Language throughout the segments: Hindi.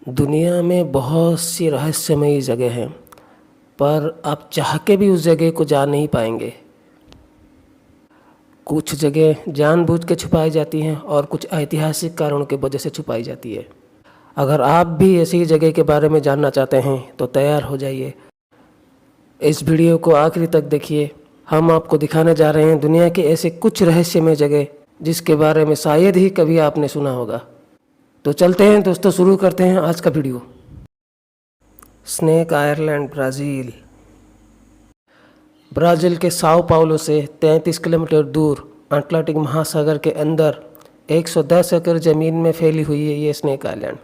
दुनिया में बहुत सी रहस्यमयी जगह हैं, पर आप चाह के भी उस जगह को जा नहीं पाएंगे। कुछ जगह जानबूझ के छुपाई जाती हैं और कुछ ऐतिहासिक कारणों की वजह से छुपाई जाती है। अगर आप भी ऐसी जगह के बारे में जानना चाहते हैं तो तैयार हो जाइए। इस वीडियो को आखिरी तक देखिए। हम आपको दिखाने जा रहे हैं दुनिया के ऐसे कुछ रहस्यमय जगह जिसके बारे में शायद ही कभी आपने सुना होगा। तो चलते हैं दोस्तों, शुरू करते हैं आज का video. Snake island, Brazil. Brazil के साओ पाउलो से 33 किलोमीटर दूर अटलांटिक महासागर के अंदर 110 एकड़ ज़मीन में फैली हुई है ये स्नेक आइलैंड।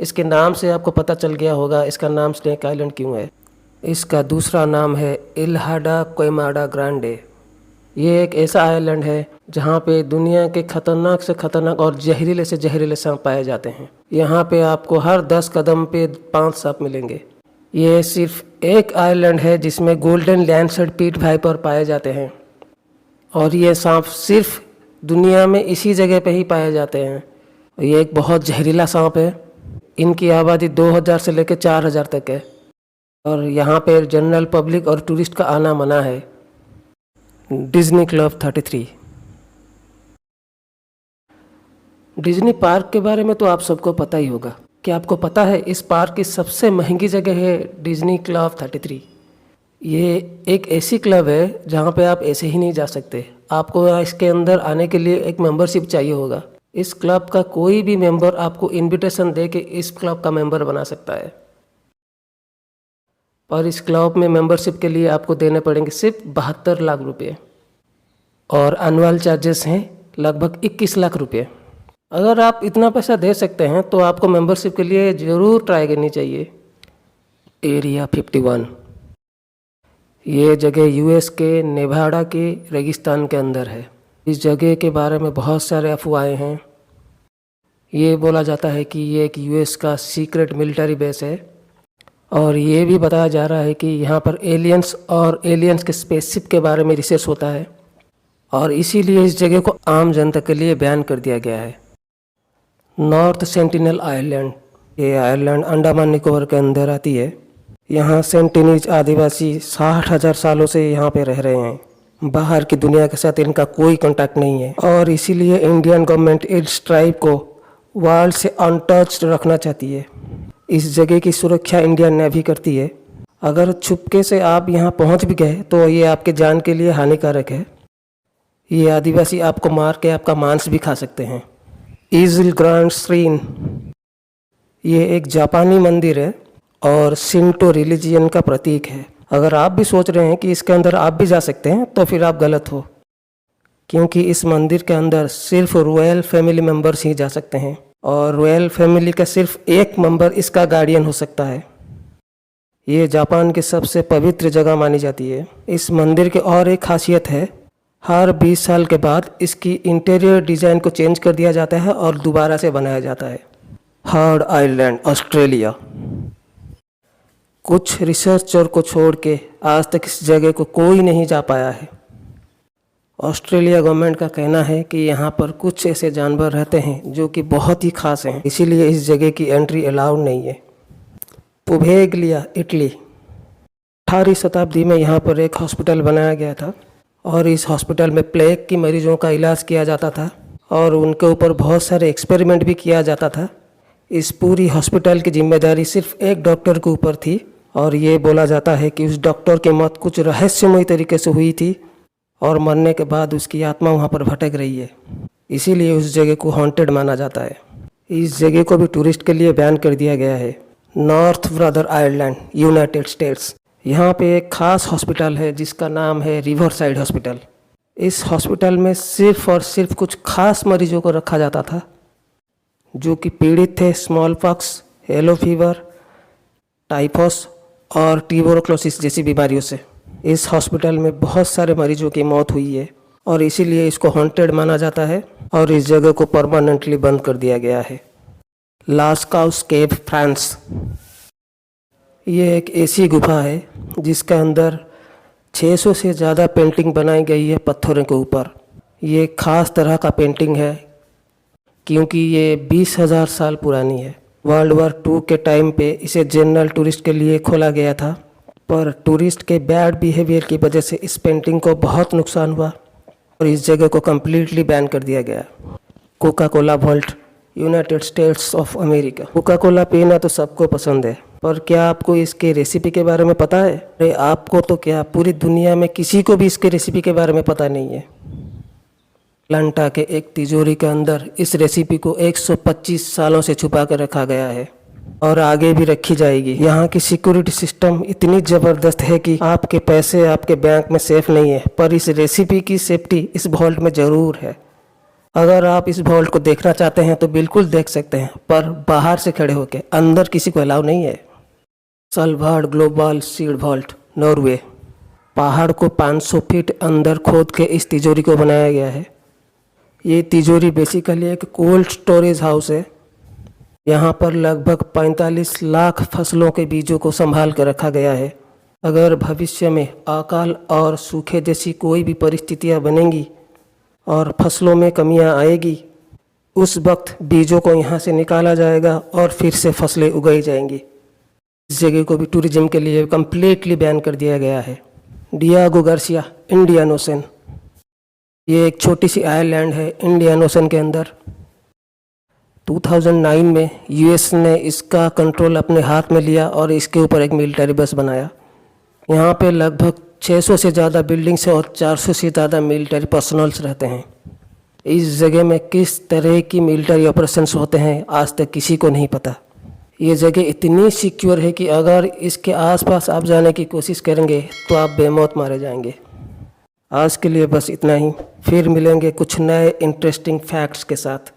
इसके नाम से आपको पता चल गया होगा इसका नाम स्नेक आइलैंड क्यों है। इसका दूसरा नाम है इल्हा डा क्विमाडा ग्रांडे। ये एक ऐसा आइलैंड है जहाँ पे दुनिया के खतरनाक से खतरनाक और जहरीले से जहरीले सांप पाए जाते हैं। यहाँ पे आपको हर 10 कदम पे 5 सांप मिलेंगे। ये सिर्फ एक आइलैंड है जिसमें गोल्डन लैंडसेट पीट वाइपर पाए जाते हैं और ये सांप सिर्फ दुनिया में इसी जगह पे ही पाए जाते हैं। ये एक बहुत जहरीला सांप है। इनकी आबादी 2000 से लेकर 4000 तक है और यहाँ पे जनरल पब्लिक और टूरिस्ट का आना मना है। Disney club 33। डिज्नी पार्क के बारे में तो आप सबको पता ही होगा। क्या आपको पता है इस पार्क की सबसे महंगी जगह है डिज्नी क्लब 33। ये एक ऐसी क्लब है जहाँ पे आप ऐसे ही नहीं जा सकते। आपको इसके अंदर आने के लिए एक मेंबरशिप चाहिए होगा। इस क्लब का कोई भी मेंबर आपको इनविटेशन दे के इस क्लब का मेंबर बना सकता है, और इस क्लब में मेंबरशिप के लिए आपको देने पड़ेंगे सिर्फ 72 लाख रुपये और एनुअल चार्जेस हैं लगभग 21 लाख रुपये। अगर आप इतना पैसा दे सकते हैं तो आपको मेंबरशिप के लिए ज़रूर ट्राई करनी चाहिए। एरिया 51। ये जगह यूएस के नेवाडा के रेगिस्तान के अंदर है। इस जगह के बारे में बहुत सारे अफवाहें हैं। ये बोला जाता है कि ये एक यूएस का सीक्रेट मिलिट्री बेस है और ये भी बताया जा रहा है कि यहाँ पर एलियंस और एलियंस के स्पेसशिप के बारे में रिसर्च होता है और इसीलिए इस जगह को आम जनता के लिए बैन कर दिया गया है। North sentinel island. ये आइलैंड अंडमान निकोबार के अंदर आती है। यहाँ सेंटिनीज आदिवासी 60,000 सालों से यहाँ पे रह रहे हैं। बाहर की दुनिया के साथ इनका कोई कांटेक्ट नहीं है और इसीलिए इंडियन गवर्नमेंट इस ट्राइब को वर्ल्ड से अनटच्ड रखना चाहती है। इस जगह की सुरक्षा इंडियन नेवी करती है। अगर छुपके से आप यहाँ पहुँच भी गए तो ये आपके जान के लिए हानिकारक है। ये आदिवासी आपको मार के आपका मांस भी खा सकते हैं। ईजिल ग्रांड श्रीन। ये एक जापानी मंदिर है और शिंटो रिलीजियन का प्रतीक है। अगर आप भी सोच रहे हैं कि इसके अंदर आप भी जा सकते हैं तो फिर आप गलत हो, क्योंकि इस मंदिर के अंदर सिर्फ रॉयल फैमिली मेंबर्स ही जा सकते हैं और रॉयल फैमिली का सिर्फ एक मेंबर इसका गार्डियन हो सकता है। ये जापान की सबसे पवित्र जगह मानी जाती है। इस मंदिर की और एक खासियत है, हर 20 साल के बाद इसकी इंटीरियर डिज़ाइन को चेंज कर दिया जाता है और दोबारा से बनाया जाता है। Heard island, Australia. कुछ रिसर्चर को छोड़ के आज तक इस जगह को कोई नहीं जा पाया है। ऑस्ट्रेलिया गवर्नमेंट का कहना है कि यहाँ पर कुछ ऐसे जानवर रहते हैं जो कि बहुत ही खास हैं, इसीलिए इस जगह की एंट्री अलाउड नहीं है। पुभेगलिया, इटली। 18वीं शताब्दी में यहाँ पर एक हॉस्पिटल बनाया गया था और इस हॉस्पिटल में प्लेग की मरीजों का इलाज किया जाता था और उनके ऊपर बहुत सारे एक्सपेरिमेंट भी किया जाता था। इस पूरी हॉस्पिटल की जिम्मेदारी सिर्फ एक डॉक्टर के ऊपर थी और ये बोला जाता है कि उस डॉक्टर की मौत कुछ रहस्यमय तरीके से हुई थी और मरने के बाद उसकी आत्मा वहाँ पर भटक रही है, इसीलिए उस जगह को हॉन्टेड माना जाता है। इस जगह को भी टूरिस्ट के लिए बैन कर दिया गया है। North brother island, United states. यहाँ पे एक खास हॉस्पिटल है जिसका नाम है रिवरसाइड हॉस्पिटल। इस हॉस्पिटल में सिर्फ और सिर्फ कुछ खास मरीजों को रखा जाता था जो कि पीड़ित थे small pox, yellow fever, typhus और ट्यूबरक्लोसिस जैसी बीमारियों से। इस हॉस्पिटल में बहुत सारे मरीजों की मौत हुई है और इसीलिए इसको हॉन्टेड माना जाता है और इस जगह को परमानेंटली बंद कर दिया गया है। लास्काउस केव, फ्रांस। ये एक ऐसी गुफा है जिसके अंदर 600 से ज़्यादा पेंटिंग बनाई गई है पत्थरों के ऊपर। ये खास तरह का पेंटिंग है क्योंकि ये 20,000 साल पुरानी है। वर्ल्ड वॉर 2 के टाइम पे इसे जनरल टूरिस्ट के लिए खोला गया था, पर टूरिस्ट के बैड बिहेवियर की वजह से इस पेंटिंग को बहुत नुकसान हुआ और इस जगह को कम्प्लीटली बैन कर दिया गया। Coca Cola vault, United States of America. Coca Cola पीना तो सबको पसंद है, पर क्या आपको इसके रेसिपी के बारे में पता है? अरे आपको तो क्या, पूरी दुनिया में किसी को भी इसके रेसिपी के बारे में पता नहीं है। अटलांटा के एक तिजोरी के अंदर इस रेसिपी को 125 सालों से छुपा कर रखा गया है और आगे भी रखी जाएगी। यहाँ की सिक्योरिटी सिस्टम इतनी ज़बरदस्त है कि आपके पैसे आपके बैंक में सेफ नहीं है, पर इस रेसिपी की सेफ्टी इस वॉल्ट में ज़रूर है। अगर आप इस वॉल्ट को देखना चाहते हैं तो बिल्कुल देख सकते हैं, पर बाहर से खड़े होकर, अंदर किसी को अलाउ नहीं है। सलवार्ड ग्लोबल सीड वॉल्ट, नॉर्वे। पहाड़ को 500 फीट अंदर खोद के इस तिजोरी को बनाया गया है। ये तिजोरी बेसिकली एक कोल्ड स्टोरेज हाउस है। यहाँ पर लगभग 45 लाख फसलों के बीजों को संभाल कर रखा गया है। अगर भविष्य में अकाल और सूखे जैसी कोई भी परिस्थितियाँ बनेंगी और फसलों में कमियाँ आएगी, उस वक्त बीजों को यहाँ से निकाला जाएगा और फिर से फसलें उगाई जाएंगी। इस जगह को भी टूरिज्म के लिए कम्प्लीटली बैन कर दिया गया है। Diego Garcia, Indian ocean. ये एक छोटी सी आइलैंड है इंडियन ओशन के अंदर। 2009 में यूएस ने इसका कंट्रोल अपने हाथ में लिया और इसके ऊपर एक मिलिट्री बेस बनाया। यहाँ पे लगभग 600 से ज़्यादा बिल्डिंग्स है और 400 से ज़्यादा मिलिट्री पर्सनल्स रहते हैं। इस जगह में किस तरह की मिलिट्री ऑपरेशंस होते हैं आज तक किसी को नहीं पता। ये जगह इतनी सिक्योर है कि अगर इसके आसपास आप जाने की कोशिश करेंगे तो आप बेमौत मारे जाएंगे। आज के लिए बस इतना ही, फिर मिलेंगे कुछ नए इंटरेस्टिंग फैक्ट्स के साथ।